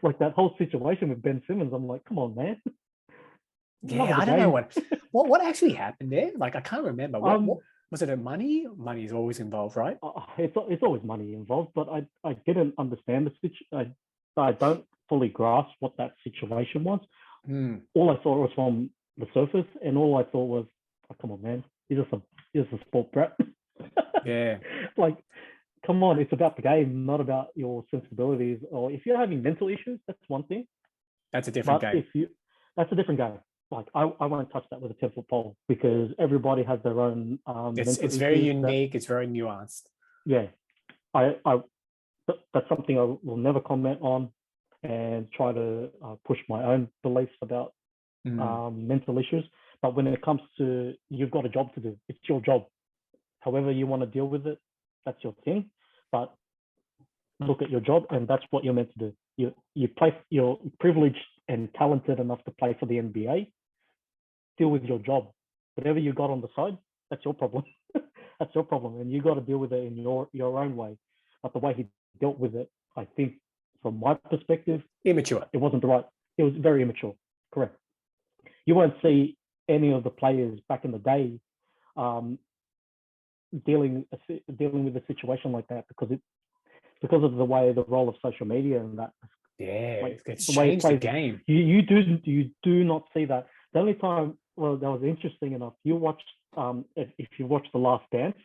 Like that whole situation with Ben Simmons, I'm like, come on, man, love Yeah, of the I don't know game. what actually happened there. Like I can't remember. What um, was it? A money? Money is always involved, right? it's always money involved, but I didn't understand the situation. I don't fully grasp what that situation was. Hmm. All I saw was from the surface, and all I thought was, oh, come on, man, he's just a sport brat. Yeah, Like, come on, it's about the game, not about your sensibilities. Or if you're having mental issues, that's one thing. that's a different But game. if you, that's a different game. Like, I won't touch that with a 10-foot pole because everybody has their own mental It's very issues. That, unique. It's very nuanced. yeah, I that's something I will never comment on, and try to push my own beliefs about Mm. mental issues. But when it comes to, you've got a job to do. It's your job. However you want to deal with it, that's your thing. But look at your job, and that's what you're meant to do. You play. You're privileged and talented enough to play for the NBA. Deal with your job. Whatever you got on the side, that's your problem. That's your problem, and you got to deal with it in your own way. But the way he dealt with it, I think, from my perspective, Immature. it wasn't the right. It was very immature. Correct. You won't see any of the players back in the day um, dealing with a situation like that because of the way the role of social media and that, Yeah, like it's the way it changed the plays. game. You do not see that. The only time, well, that was interesting enough. You watch if you watch The Last Dance,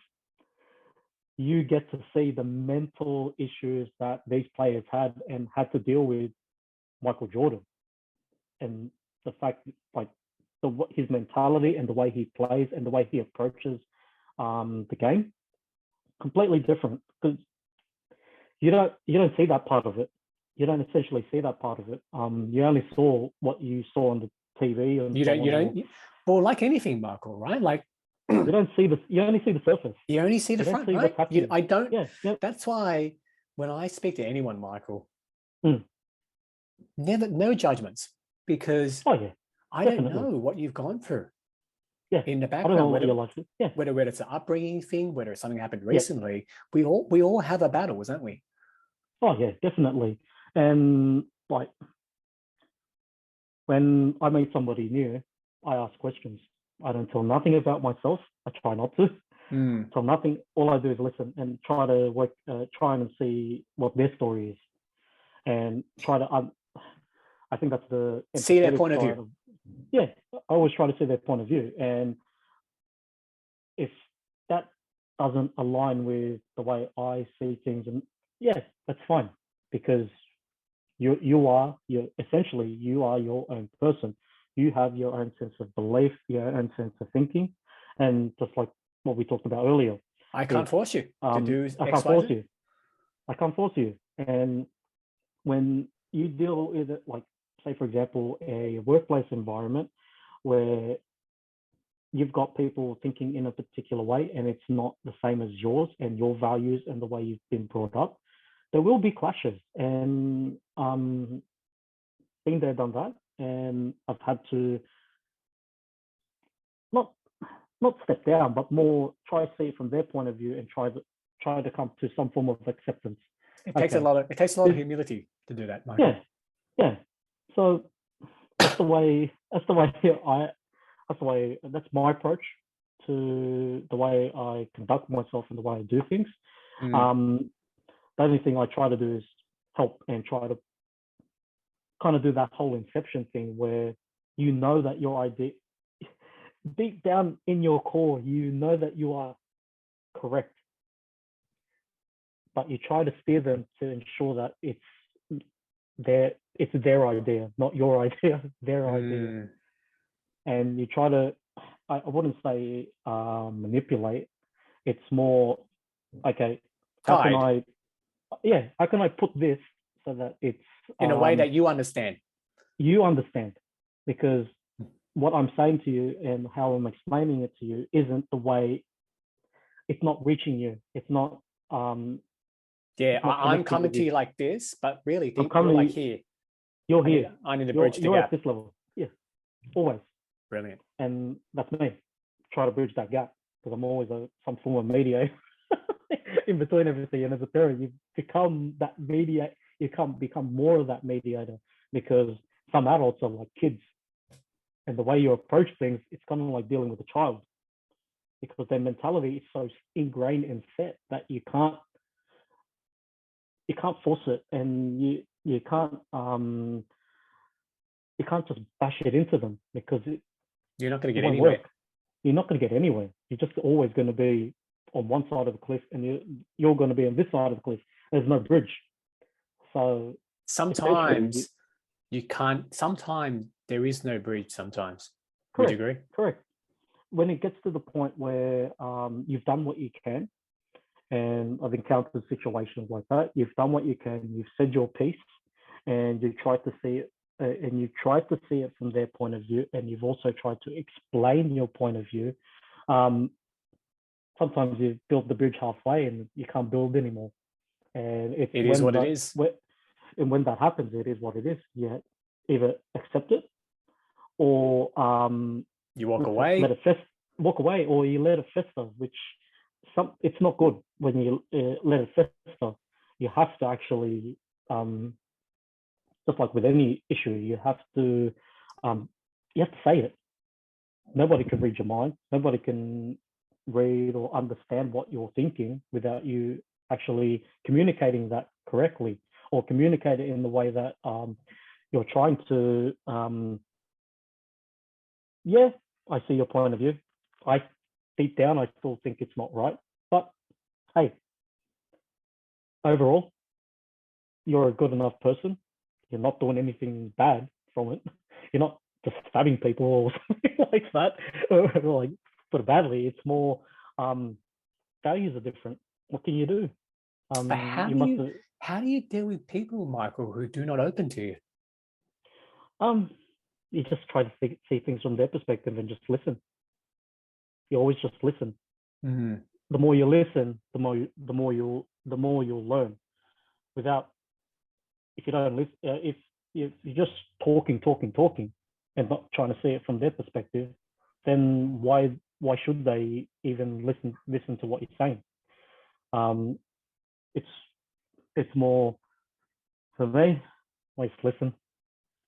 you get to see the mental issues that these players had and had to deal with Michael Jordan, and the fact, like, his mentality and the way he plays and the way he approaches the game, completely different. Because you don't see that part of it. You don't essentially see that part of it. You only saw what you saw on the TV and You so don't, you on, or don't, well, like anything, Michael, right? Like you don't see the you only see the surface. you only see the You don't front, see right? what's happening. I don't, Yeah, yeah. that's why when I speak to anyone, Michael, Mm. never, no judgments because Oh yeah, I don't definitely. know what you've gone through Yeah, in the I don't know background, what you're like. Yeah, whether it's an upbringing thing, whether it's something happened yeah. recently. We all have a battles, don't we? Oh yeah, definitely. And like, when I meet somebody new, I ask questions. I don't tell nothing about myself. I try not to Mm. tell nothing. All I do is listen and try to try and see what their story is, and try to. I think that's the See their empathetic point of side view. of. Yeah, I always try to see their point of view, and if that doesn't align with the way I see things, and yeah, that's fine, because you essentially you are your own person. You have your own sense of belief, your own sense of thinking, and just like what we talked about earlier, I if can't force you to do I X, can't Y, force Z. you, I can't force you. And when you deal with it, like, say for example, a workplace environment where you've got people thinking in a particular way and it's not the same as yours and your values and the way you've been brought up, there will be clashes. And been there, done that, and I've had to not not step down, but more try to see it from their point of view and try to come to some form of acceptance. Okay, It takes a lot of this, humility to do that, yeah, Michael. yeah. So that's my approach to the way I conduct myself and the way I do things. Mm. Um, the only thing I try to do is help and try to kind of do that whole inception thing where you know that your idea, deep down in your core, you know that you are correct, but you try to steer them to ensure that it's their idea, not your idea, their idea. Mm. And you try to, I wouldn't say manipulate. It's more, okay, how can Guide I, yeah, how can I put this so that it's in a way um, that you understand. you understand? Because what I'm saying to you and how I'm explaining it to you isn't the way, it's not reaching you. Yeah, It's not I'm connecting coming with to you. you like this, but really I'm deep, you're like coming, here. you're here. I need to You're bridge the you're at gap. this level. Yeah, always. Brilliant. And that's me. Try to bridge that gap because I'm always some form of mediator in between everything. And as a parent, you become that mediator. you can't become more of that mediator, because some adults are like kids, and the way you approach things, it's kind of like dealing with a child, because their mentality is so ingrained and set that you can't force it, and you can't just bash it into them, because You're not going to it get won't anywhere. work. You're not going to get anywhere. You're just always going to be on one side of the cliff, and you're going to be on this side of the cliff. There's no bridge. So Sometimes you can't, sometimes there is no bridge sometimes. Would you agree? Correct. When it gets to the point where you've done what you can, and I've encountered situations like that, you've done what you can, you've said your piece, and you tried to see it, and you tried to see it from their point of view, and you've also tried to explain your point of view. Sometimes you build the bridge halfway and you can't build anymore. And it is what it is. And when that happens, it is what it is. You either accept it, or you walk away. Walk away, or you let it fester, which it's not good when you let it fester. You have to actually, just like with any issue, you have to say it. Nobody can read your mind. Nobody can read or understand what you're thinking without you actually communicating that correctly, or communicate it in the way that you're trying to. Yeah, I see your point of view. Deep down, I still think it's not right. But hey, overall, you're a good enough person. You're not doing anything bad from it. You're not just stabbing people or something like that. Like, put it badly, it's more values are different. What can you do? But how do you deal with people, Michael, who do not open to you? You just try to see things from their perspective and just listen. You always just listen. Mm-hmm. The more you listen, the more you'll learn. If you don't listen, if you're just talking, and not trying to see it from their perspective, then why should they even listen to what you're saying? It's more, for me, I just listen.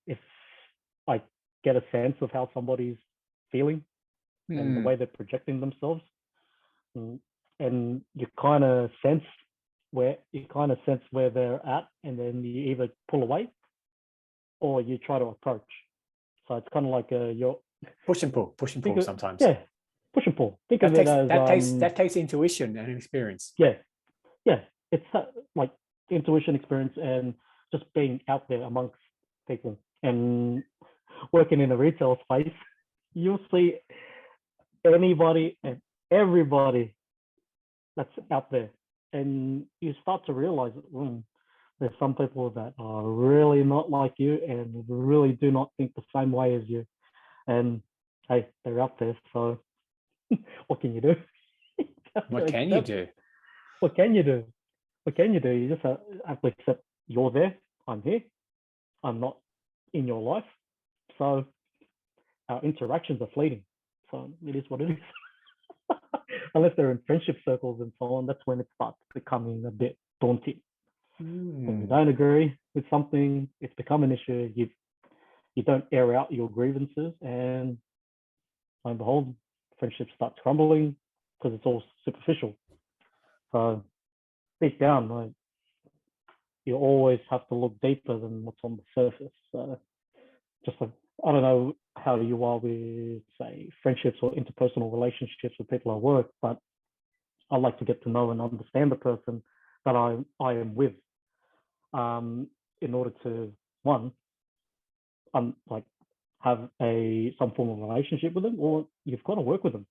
If I get a sense of how somebody's feeling and the way they're projecting themselves, and you kind of sense where they're at, and then you either pull away or you try to approach. So it's kind of like your push and pull sometimes. Yeah, push and pull. Think of it as that takes intuition and experience. Yeah, it's like intuition, experience, and just being out there amongst people. And working in a retail space, you'll see anybody and everybody that's out there, and you start to realize that there's some people that are really not like you and really do not think the same way as you. And hey, they're out there, so what can you do? What can you do? What can you do? You just have to accept you're there, I'm here, I'm not in your life, so our interactions are fleeting. So it is what it is. Unless they're in friendship circles and so on, that's when it starts becoming a bit daunting. When you don't agree with something, it's become an issue. You don't air out your grievances, and lo and behold, friendship starts crumbling because it's all superficial. So deep down, like, you always have to look deeper than what's on the surface. So just like, I don't know how you are with, say, friendships or interpersonal relationships with people at work, but I like to get to know and understand the person that I am with, in order to, one, like, have some form of relationship with them, or you've got to work with them.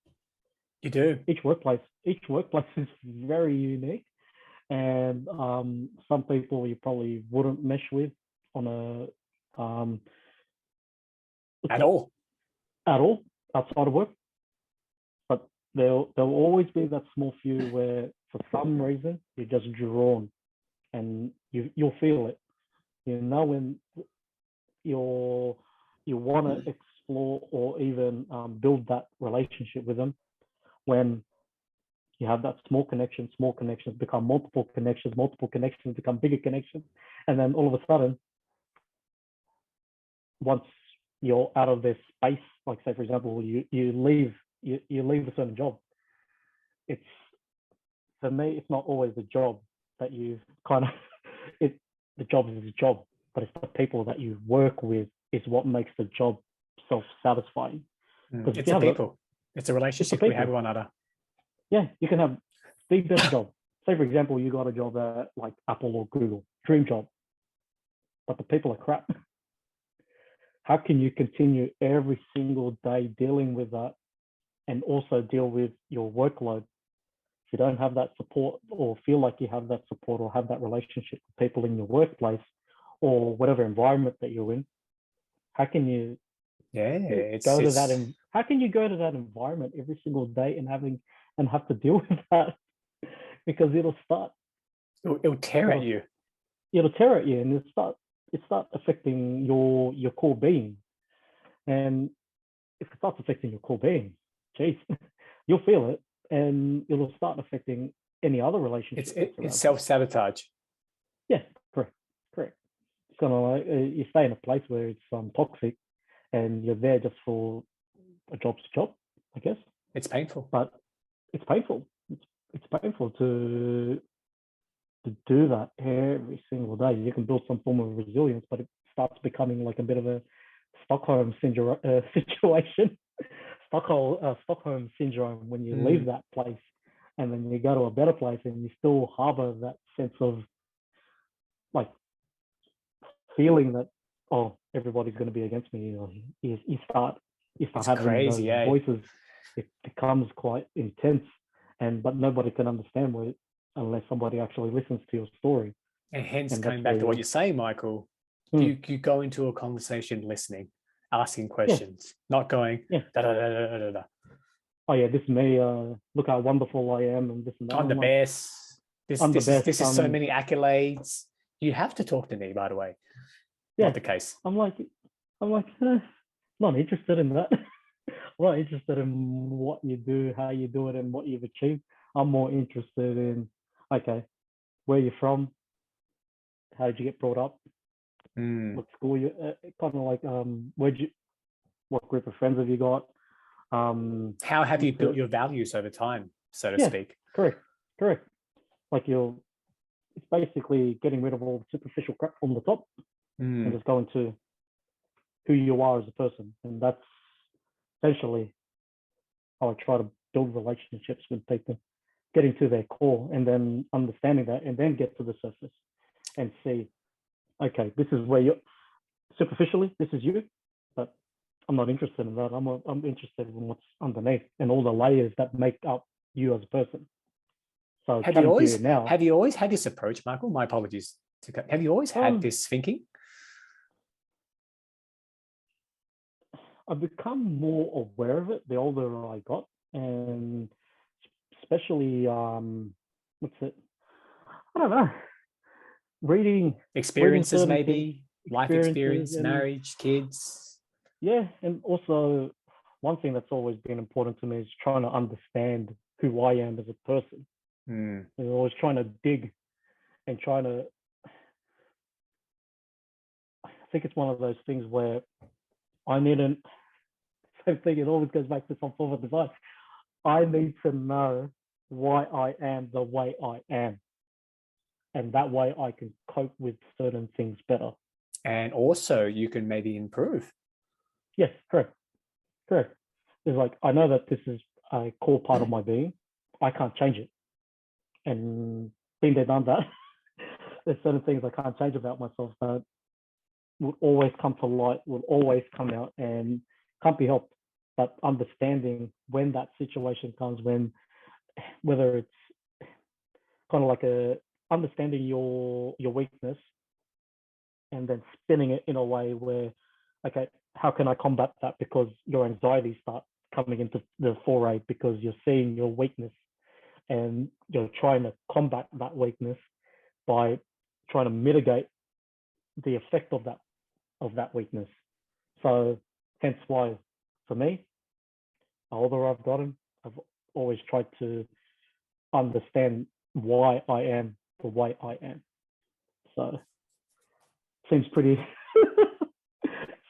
You do. Each workplace is very unique, and some people you probably wouldn't mesh with on a at all outside of work. But there'll always be that small few where, for some reason, you're just drawn, and you'll feel it. You know, when you want to explore or even build that relationship with them, when you have that small connections become multiple connections become bigger connections, And then all of a sudden, once you're out of this space, like say for example, you leave a certain job. It's for me, it's not always the job that you kind of it. The job is a job, but it's the people that you work with is what makes the job self-satisfying. It's the people. It's a relationship we have with one another. Yeah, you can have the best job. Say for example, you got a job at like Apple or Google, dream job, but the people are crap. How can you continue every single day dealing with that and also deal with your workload if you don't have that support or feel like you have that support or have that relationship with people in your workplace or whatever environment that you're in? How can you go to that? How can you go to that environment every single day and have to deal with that? Because it'll tear at you. It'll tear at you, and it start affecting your core being. And if it starts affecting your core being, geez, you'll feel it, and it'll start affecting any other relationship. It's self-sabotage. Yeah, correct. It's kind of like you stay in a place where it's toxic, and you're there just for a job's job, I guess. It's painful. But it's painful. It's painful to do that every single day. You can build some form of resilience, but it starts becoming like a bit of a Stockholm syndrome situation. Stockholm syndrome when you leave that place and then you go to a better place and you still harbor that sense of like feeling that, oh, everybody's going to be against me. Or you start having crazy, those voices. It becomes quite intense, but nobody can understand unless somebody actually listens to your story. And hence, coming back to what you're saying, Michael, you go into a conversation listening, asking questions, not going da da da da da da. Oh yeah, this is me. Look how wonderful I am, and this and that. I'm the best. This is so many accolades. You have to talk to me, by the way. Not the case. I'm like, not interested in that. I'm not interested in what you do, how you do it, and what you've achieved. I'm more interested in, okay, where you're from, how did you get brought up, what school you, kind of like, what group of friends have you got? How have you built your values over time, so to speak? Correct. Like it's basically getting rid of all the superficial crap from the top and just going to who you are as a person. And that's essentially how I try to build relationships with people, getting to their core and then understanding that, and then get to the surface and see, okay, this is where you're superficially, this is you, but I'm not interested in that. I'm interested in what's underneath and all the layers that make up you as a person. So have you always had this approach, Michael? My apologies. Have you always had this thinking? I've become more aware of it the older I got, and especially what's it? I don't know. Reading experiences, maybe life experience, marriage, kids. Yeah, and also one thing that's always been important to me is trying to understand who I am as a person. And always trying to dig and trying to. I think it's one of those things where I need an. Same thing. It always goes back to some form of device. I need to know why I am the way I am, and that way I can cope with certain things better. And also, you can maybe improve. Yes, correct. It's like I know that this is a core part of my being. I can't change it, and been there, done that. There's certain things I can't change about myself that would always come to light, would always come out, and can't be helped. But understanding when that situation comes, whether it's kind of like understanding your weakness and then spinning it in a way where, okay, how can I combat that? Because your anxiety starts coming into the foray because you're seeing your weakness and you're trying to combat that weakness by trying to mitigate the effect of that weakness. So hence why, for me, the older I've gotten, I've always tried to understand why I am the way I am. So seems pretty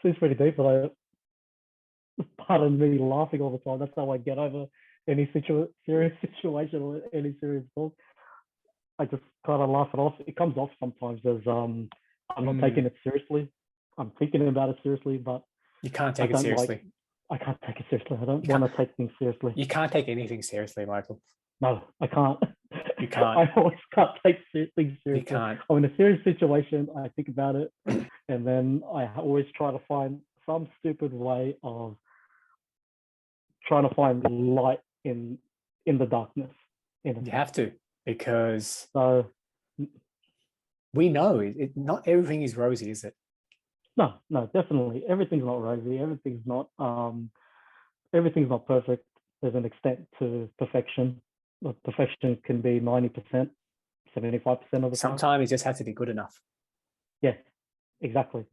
seems pretty deep, but pardon me laughing all the time. That's how I get over any serious situation or any serious talk. I just kind of laugh it off. It comes off sometimes as I'm not taking it seriously. I'm thinking about it seriously, but you can't take it seriously. I can't take it seriously. I don't want to take things seriously. You can't take anything seriously, Michael. No, I can't. You can't. I always can't take things seriously. You can't. I'm in a serious situation. I think about it, and then I always try to find some stupid way of trying to find light in the darkness. You have to, because so we know not everything is rosy, is it? No, definitely. Everything's not rosy. Everything's not perfect. There's an extent to perfection. But perfection can be 90%, 75% of the time. Sometimes it just has to be good enough. Yeah, exactly.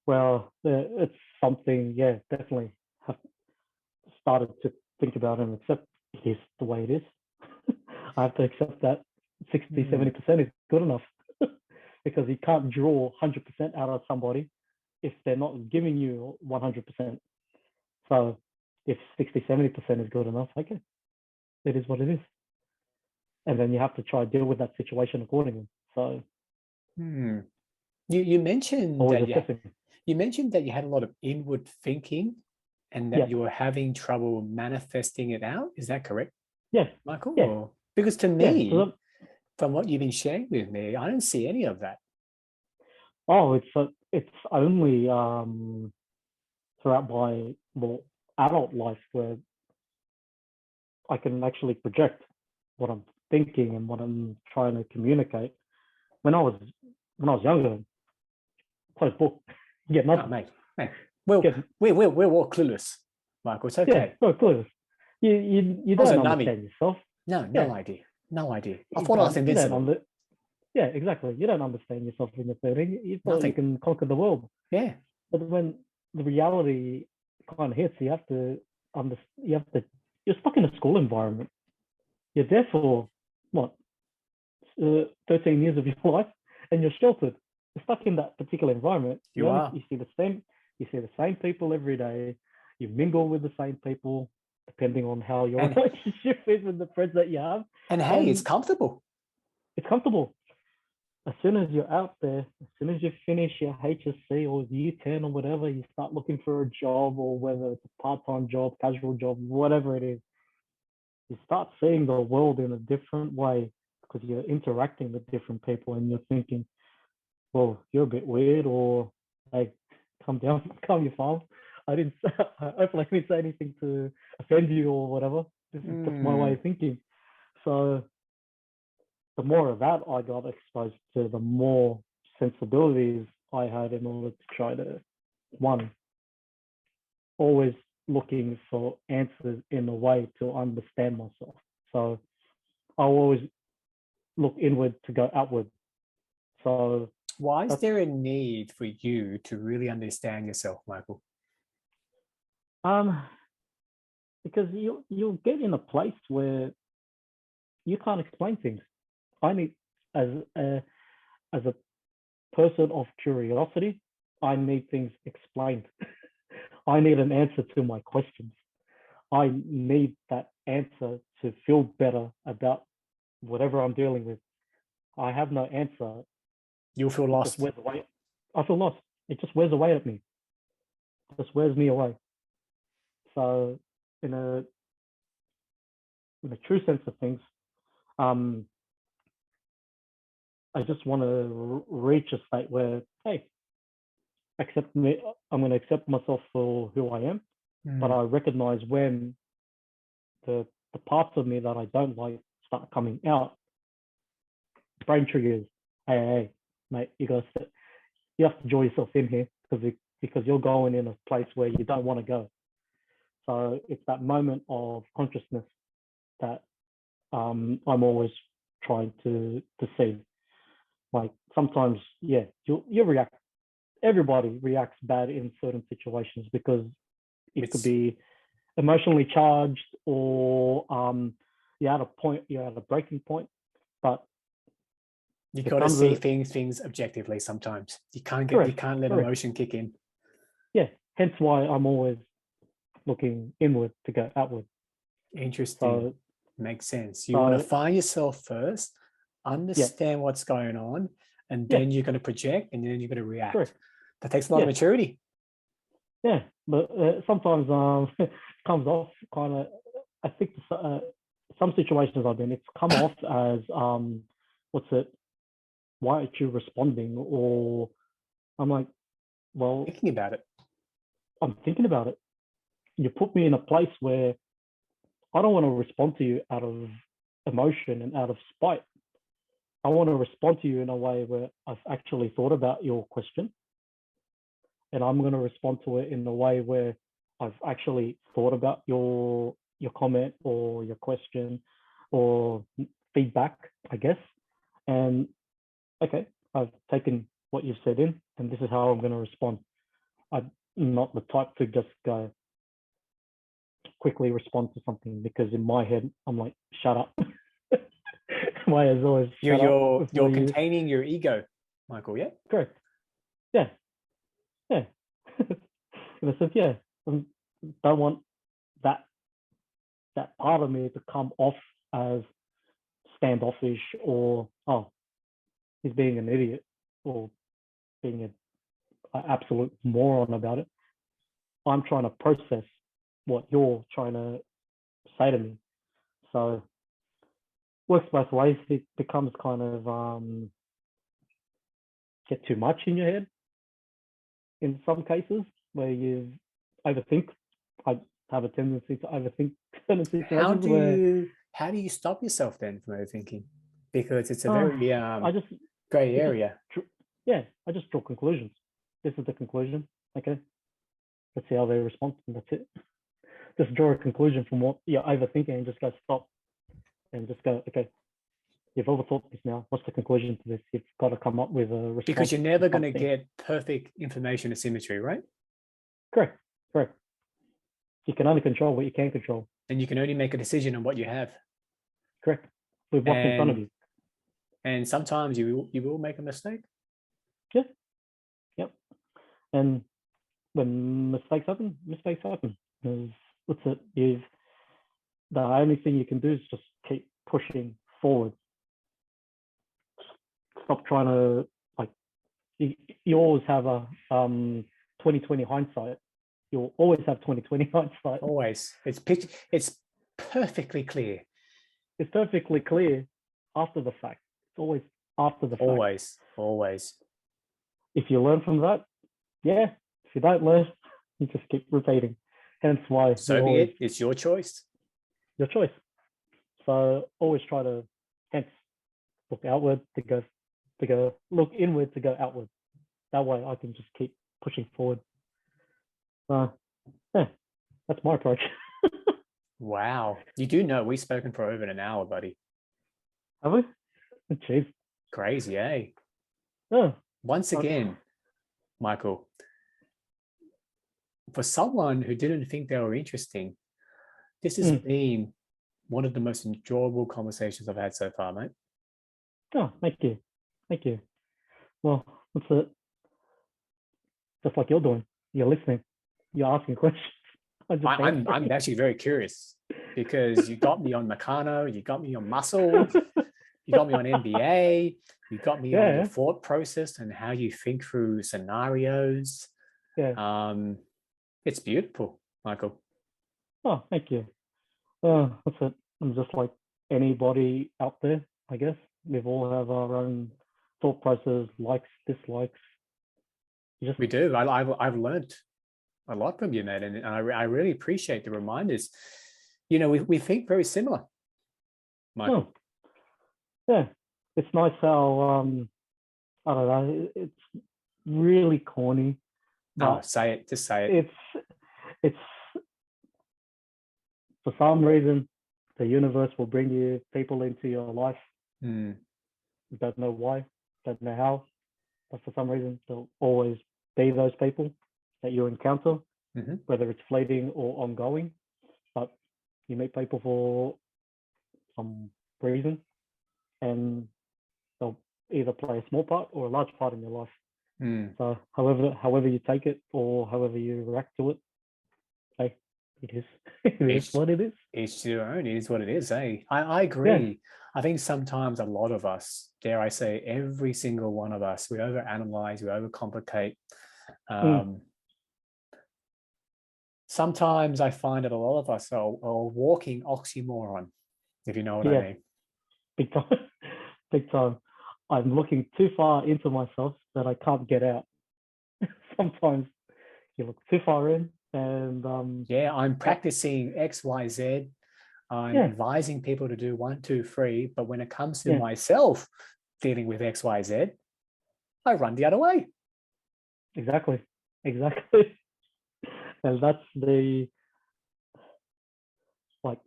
Well, it's something, definitely have started to think about and accept it is the way it is. I have to accept that 60, 70% is good enough because you can't draw 100% out of somebody if they're not giving you 100%. So if 60, 70% is good enough, okay, it is what it is. And then you have to try to deal with that situation accordingly. So you mentioned that you mentioned that you had a lot of inward thinking and that you were having trouble manifesting it out. Is that correct? Yes. Michael? Yeah. Because to me, from what you've been sharing with me, I don't see any of that. Oh, it's only throughout my more adult life where I can actually project what I'm thinking and what I'm trying to communicate. When I was younger, closed book. Yeah, nothing. Oh, mate. Well, we're all clueless, Michael. It's okay. Yeah, clueless. You don't understand yourself. No idea. No idea. I thought I was invincible. Yeah, exactly. You don't understand yourself in your 30s. You thought you can conquer the world. Yeah. But when the reality kind of hits, you're stuck in a school environment. You're there for what, 13 years of your life, and you're sheltered. You're stuck in that particular environment. You see the same people every day. You mingle with the same people, depending on how your relationship is with the friends that you have. And hey, it's comfortable. It's comfortable. As soon as you're out there, as soon as you finish your HSC or year 10 or whatever, you start looking for a job, or whether it's a part-time job, casual job, whatever it is, you start seeing the world in a different way because you're interacting with different people and you're thinking, well, you're a bit weird, or hey, calm down, calm your farm. Hopefully I didn't say anything to offend you or whatever. This is just my way of thinking. So the more of that I got exposed to, the more sensibilities I had in order to try to, one, always looking for answers in a way to understand myself. So I always look inward to go outward. So why is there a need for you to really understand yourself, Michael? Because you'll get in a place where you can't explain things. I need, as a person of curiosity, I need things explained. I need an answer to my questions. I need that answer to feel better about whatever I'm dealing with. I have no answer. You'll feel lost. I feel lost. It just wears away at me. It just wears me away. So in a true sense of things, I just want to reach a state where, hey, accept me. I'm going to accept myself for who I am, but I recognize when the parts of me that I don't like start coming out. Brain triggers. Hey, mate, you have to draw yourself in here because you're going in a place where you don't want to go. So it's that moment of consciousness that I'm always trying to see. Like sometimes, you react. Everybody reacts bad in certain situations because it could be emotionally charged, or you're at a breaking point. But You got to see things objectively sometimes. You can't let emotion kick in. Yeah, hence why I'm always looking inward to go outward. Interesting. Makes sense. You want to find yourself first, understand what's going on, and then you're going to project, and then you're going to react. Correct. That takes a lot of maturity. Yeah, but sometimes it comes off kind of. I think some situations I've been, it's come off as why aren't you responding? Or I'm like, well, thinking about it. I'm thinking about it. You put me in a place where I don't want to respond to you out of emotion and out of spite. I want to respond to you in a way where I've actually thought about your question, and I'm going to respond to it in a way where I've actually thought about your comment or your question or feedback, I guess. And okay, I've taken what you've said in, and this is how I'm going to respond. I'm not the type to just go quickly respond to something, because in my head I'm like, shut up. Why is always you're containing your ego, Michael? Yeah, correct. Yeah. In a sense, yeah. I don't want that part of me to come off as standoffish or he's being an idiot or being an absolute moron about it. I'm trying to process what you're trying to say to me. So works both ways. It becomes kind of get too much in your head in some cases where you overthink. I have a tendency to overthink certain situations. How do you stop yourself then from overthinking? Because it's a very gray area. I just draw conclusions. This is the conclusion. Okay, let's see how they respond, and that's it. Just draw a conclusion from what you're overthinking, and just go stop, and just go, okay, you've overthought this now. What's the conclusion to this? You've got to come up with a response. Because you're never going to get perfect information asymmetry, right? Correct. You can only control what you can control. And you can only make a decision on what you have. Correct. With what's in front of you. And sometimes you will make a mistake. Yeah. Yep. And when mistakes happen. What's it? The only thing you can do is just keep pushing forward. Stop trying to you always have a 20/20 hindsight. You'll always have 20/20 hindsight. Always. It's perfectly clear. It's perfectly clear after the fact. It's always after the fact. Always. If you learn from that, yeah. If you don't learn, you just keep repeating. Hence why. So be it. It's your choice. Your choice. So always try to look outward to go look inward to go outward. That way I can just keep pushing forward. That's my approach. Wow. You do know we've spoken for over an hour, buddy. Have we? Jeez. Crazy, eh? Oh. Once again, Michael, for someone who didn't think they were interesting, this has been one of the most enjoyable conversations I've had so far, mate. Oh, thank you. Well, that's it. Just like you're doing. You're listening. You're asking questions. I'm actually very curious, because you got me on Meccano, you got me on muscle, you got me on MBA, you got me on your thought process and how you think through scenarios. Yeah. It's beautiful, Michael. Oh, thank you. That's it. I'm just like anybody out there, I guess. We all have our own thought process, likes, dislikes. We do. I've learned a lot from you, mate, and I really appreciate the reminders. We think very similar, Michael. Oh. Yeah, it's nice how I don't know. It's really corny. But say it. Just say it. It's for some reason the universe will bring you people into your life. You don't know why, don't know how, but for some reason they'll always be those people that you encounter, whether it's fleeting or ongoing. But you meet people for some reason, and they'll either play a small part or a large part in your life. Mm. So however you take it or however you react to it, hey, it is it is Each, what it is. each to their own. It is what it is. Eh? I Yeah. agree. I think sometimes a lot of us, dare I say, every single one of us, we overanalyze, we overcomplicate. Sometimes I find that a lot of us are a walking oxymoron, if you know what I Yeah. mean. Big time. Big time. I'm looking too far into myself that I can't get out. Sometimes you look too far in and Yeah, I'm practicing X, Y, Z. I'm yeah, advising people to do 1, 2, 3. But when it comes to yeah, myself dealing with X, Y, Z, I run the other way. exactly. And that's the like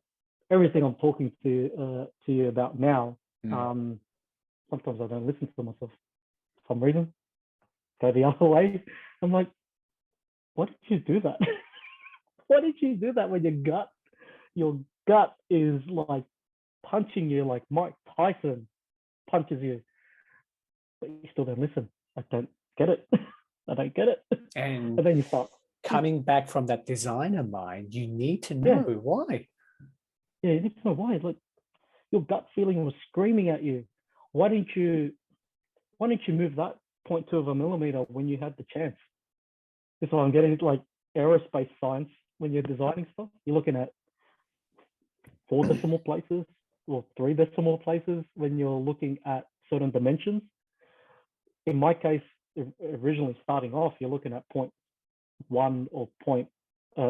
everything I'm talking to you about now. Mm. Sometimes I don't listen to myself for some reason. Go the other way. I'm like, why did you do that? Why did you do that when your gut is like punching you like Mike Tyson punches you, but you still don't listen. I don't get it. I don't get it. And And then you start coming back from that designer mind, you need to yeah, know why. yeah, you need to know why. Like your gut feeling was screaming at you. Why didn't you move that 0.2 of a millimeter when you had the chance? This is what I'm getting, like aerospace science. When you're designing stuff, you're looking at 4 decimal places or 3 decimal places when you're looking at certain dimensions. In my case, originally starting off, you're looking at 0.1 or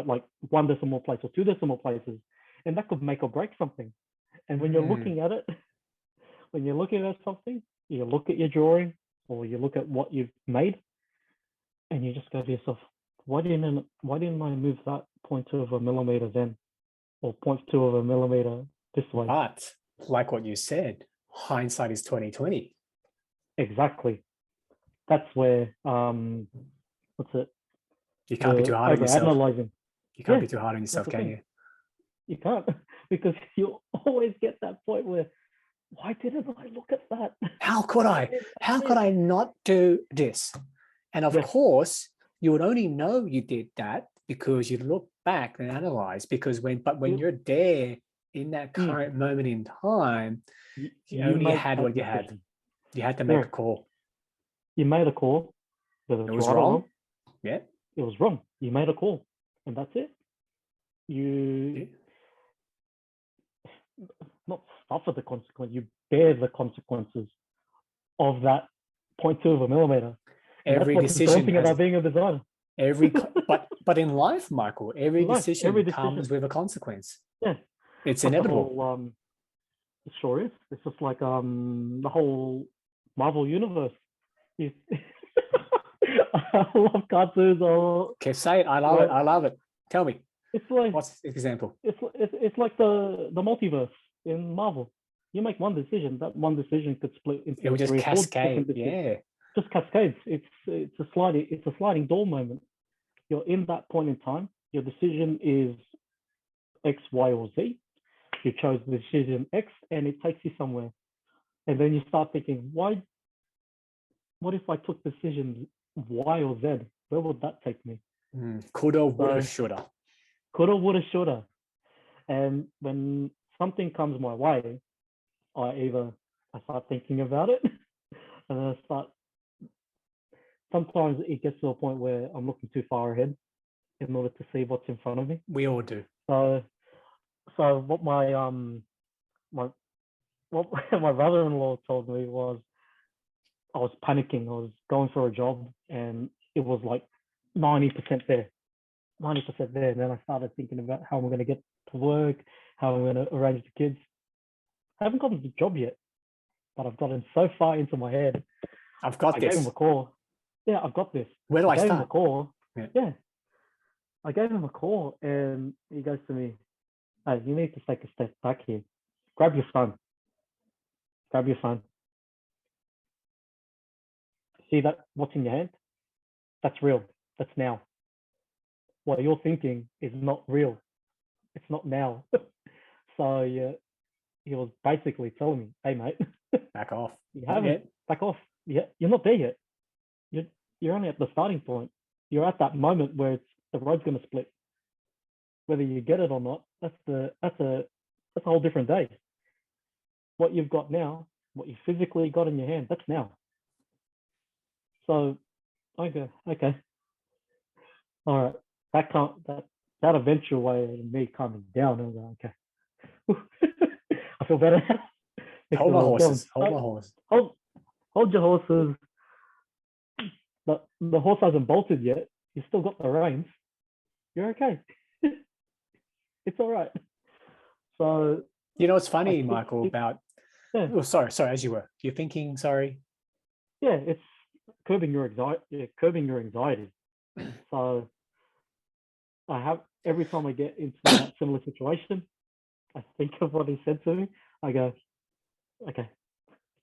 like 1 decimal place or 2 decimal places, and that could make or break something. And when you're looking at it, when you're looking at something, you look at your drawing or you look at what you've made, and you just go to yourself, why didn't I move that 0.2 of a millimeter then, or 0.2 of a millimeter this way? But like what you said, hindsight is 2020. Exactly. That's where what's it? You can't be The too hard on over yourself. analyzing. You can't Yeah, be too hard on that's yourself, the can thing. you? You can't because you always get that point where why didn't I look at that? How could I? How could I not do this? And of Yes. course, you would only know you did that because you look back and analyze. Because when you're there in that current moment in time, you you only make had that what you had. decision. You had to make a Correct. call. You made a call, whether It it's was right or wrong. wrong. Yeah. It was wrong. You made a call, and that's it. Yeah. You not suffer the consequence. You bear the consequences of that 0.2 of a millimeter, and that's Every what's decision daunting has about being a designer. but in life, Michael, every In life, every decision comes decision, with a consequence. yeah, It's like the inevitable. whole it sure is. It's just like the whole Marvel universe. You, I love cartoons. Or Okay, say it. I love it. like I love it. Tell me, it's like what's the example? it's like the multiverse in Marvel. You make one decision. That one decision could split It into will just 3 or 4 different cascade. decisions. Yeah. Just cascades. It's a sliding door moment. You're in that point in time. Your decision is X, Y, or Z. You chose the decision X, and it takes you somewhere. And then you start thinking, why? What if I took decision Y or Z? Where would that take me? Coulda, woulda, So shoulda. coulda, woulda, shoulda. And when something comes my way, I start thinking about it, and then I start. Sometimes it gets to a point where I'm looking too far ahead in order to see what's in front of me. We all do. So, so what my what my brother-in-law told me was I was panicking. I was going for a job, and it was like 90% there, 90% there. And then I started thinking about how I'm going to get to work, how I'm going to arrange the kids. I haven't gotten the job yet, but I've gotten so far into my head. I've got I gave him this. a call. Yeah, I've got this. Where do I gave him a start? call. Yeah. Yeah. I gave him a call and he goes to me, hey, you need to take a step back here. Grab your phone. Grab your phone. See that what's in your hand? That's real. That's now. What you're thinking is not real. It's not now. So yeah, he was basically telling me, hey mate, Back off. you Not haven't yet. back off. Yeah, you're not there yet. You're only at the starting point. You're at that moment where the road's going to split. Whether you get it or not, that's a whole different day. What you've got now, what you physically got in your hand, that's now. So I go, okay, all right. That eventual way of me calming down, I was like, okay, I feel better. Hold my horses. Hold my horse. Hold your horses. The horse hasn't bolted yet. You still got the reins. You're okay. It's all right. So you know, it's funny, Michael, about yeah. Oh, sorry, as you were. You're thinking, sorry. Yeah, it's curbing your anxiety. Yeah, curbing your anxiety. So I have every time I get into that similar situation, I think of what he said to me. I go, okay,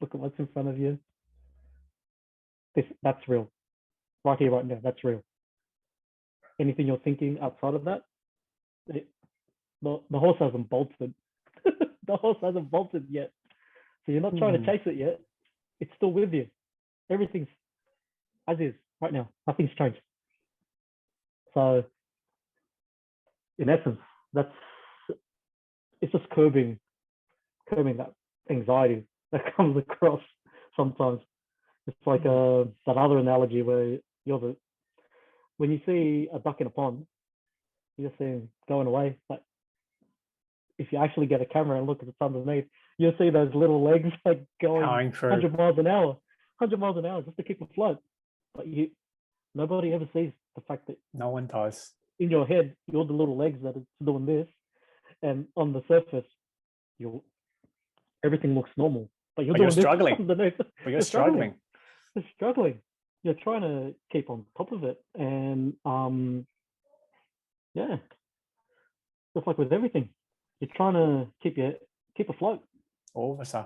look at what's in front of you. That's real. Right here, right now, that's real. Anything you're thinking outside of that, the horse hasn't bolted. The horse hasn't bolted yet. So you're not trying to chase it yet. It's still with you. Everything's as is right now. Nothing's changed. So in essence, it's just curbing that anxiety that comes across sometimes. It's like that other analogy where when you see a duck in a pond, you just see him going away. But if you actually get a camera and look at what's underneath, you'll see those little legs like going 100 miles an hour, just to keep afloat. But nobody ever sees the fact that no one does. In your head, you're the little legs that are doing this, and on the surface, everything looks normal. But you're struggling. Underneath. But you're struggling. You're struggling. You're trying to keep on top of it, and yeah, just like with everything, you're trying to keep afloat. All of us are.